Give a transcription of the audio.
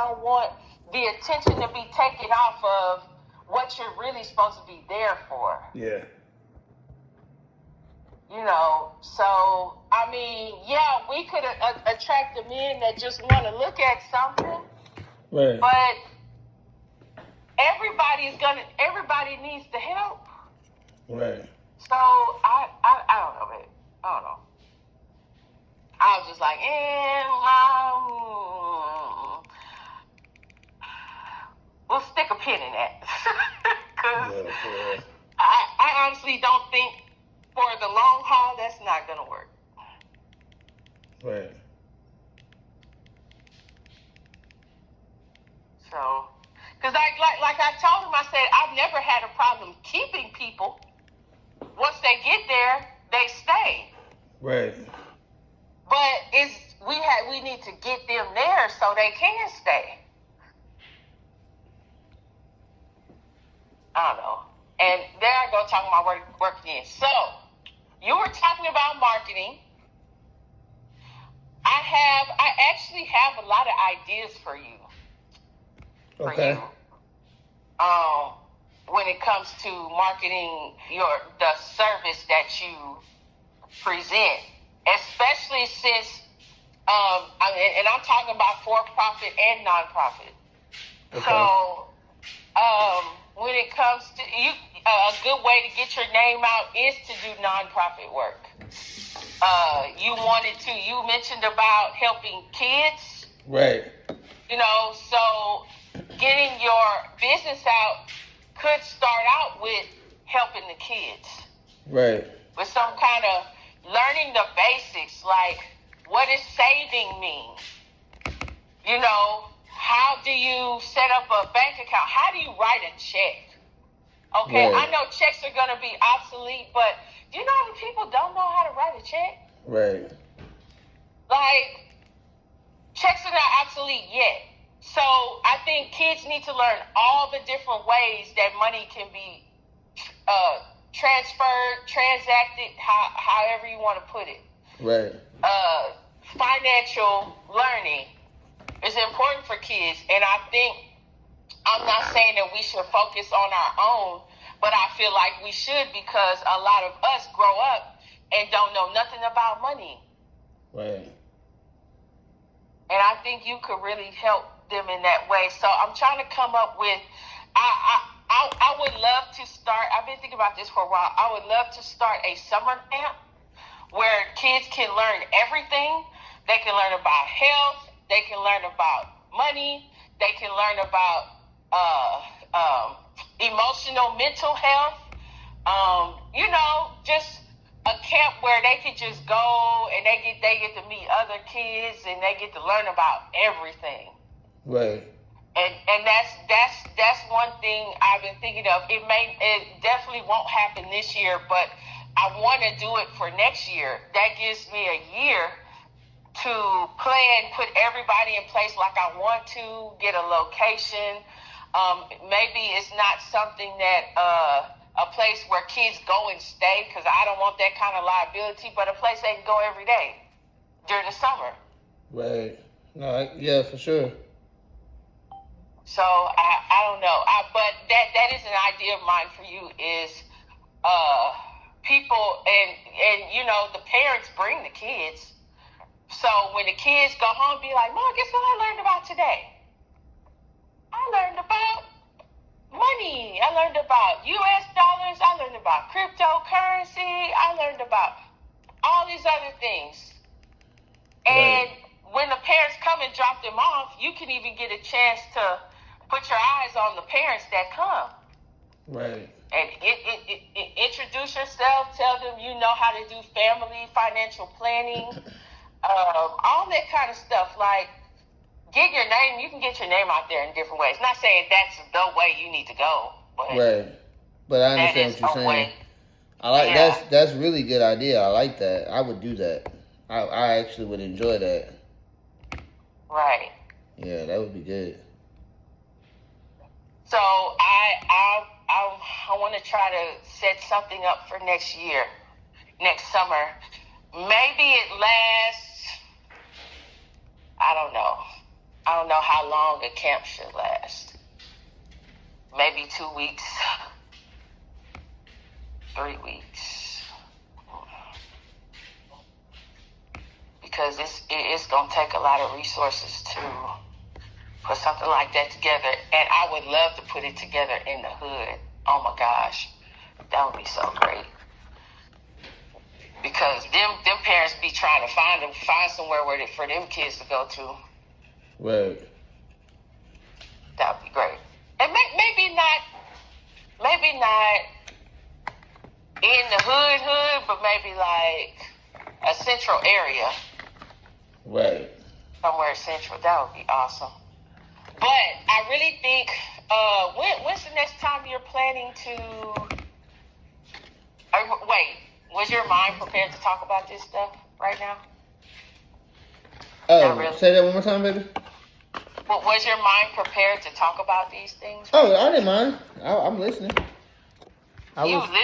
don't want the attention to be taken off of what you're really supposed to be there for. Yeah. You know, so, I mean, yeah, we could attract the men that just want to look at something. Right. But everybody needs the help. Right. So, I don't know, babe. I don't know. I was just like, we'll stick a pin in that. Because I honestly don't think for the long haul that's not going to work. Right. So, because like I told him, I said, I've never had a problem keeping people. Once they get there, they stay. Right. But we need to get them there so they can stay. I don't know. And there I go talking about work again. So, you were talking about marketing. I actually have a lot of ideas for you. Okay. When it comes to marketing the service that you present, especially since and I'm talking about for-profit and non-profit. Okay. So when it comes to a good way to get your name out is to do non-profit work. You mentioned about helping kids. Right. You know, so getting your business out could start out with helping the kids. Right. With some kind of learning the basics, like what does saving mean? You know, how do you set up a bank account? How do you write a check? Okay, right. I know checks are going to be obsolete, but do you know how many people don't know how to write a check? Right. Like, checks are not obsolete yet. So I think kids need to learn all the different ways that money can be transferred, transacted, however you want to put it. Right. Financial learning is important for kids, and I think I'm not saying that we should focus on our own, but I feel like we should because a lot of us grow up and don't know nothing about money. Right. And I think you could really help them in that way. So I'm trying to come up with, I would love to start, I've been thinking about this for a while, I would love to start a summer camp where kids can learn everything. They can learn about health, they can learn about money, they can learn about emotional, mental health, you know, just a camp where they could just go and they get to meet other kids and they get to learn about everything. Right. And that's one thing I've been thinking of. It definitely won't happen this year, but I want to do it for next year. That gives me a year to plan, put everybody in place like I want to, get a location. Maybe it's not something that a place where kids go and stay, because I don't want that kind of liability, but a place they can go every day during the summer. Right. No, yeah, for sure. So I don't know. But that is an idea of mine for you is people and you know, the parents bring the kids. So when the kids go home, be like, Mom, guess what I learned about today? I learned about money. I learned about US dollars. I learned about cryptocurrency. I learned about all these other things. And when the parents come and drop them off, you can even get a chance to put your eyes on the parents that come. Right. And introduce yourself. Tell them you know how to do family financial planning. All that kind of stuff. Like, get your name. You can get your name out there in different ways. Not saying that's the way you need to go. But right. But I understand what you're saying. Way. I like that's really good idea. I like that. I would do that. I actually would enjoy that. Right. Yeah, that would be good. So I want to try to set something up for next year, next summer. Maybe it lasts, I don't know, I don't know how long a camp should last. Maybe 2 weeks, 3 weeks. Because it's going to take a lot of resources to put something like that together. And I would love to put it together in the hood. Oh my gosh. That would be so great. Because them parents be trying to find somewhere for them kids to go to. Right. That would be great. And maybe not in the hood, but maybe like a central area. Right. Somewhere central. That would be awesome. But I really think, when's the next time you're planning to... wait, was your mind prepared to talk about this stuff right now? Oh, really. Say that one more time, baby. Well, was your mind prepared to talk about these things? Oh, I didn't mind. I'm listening. You listening?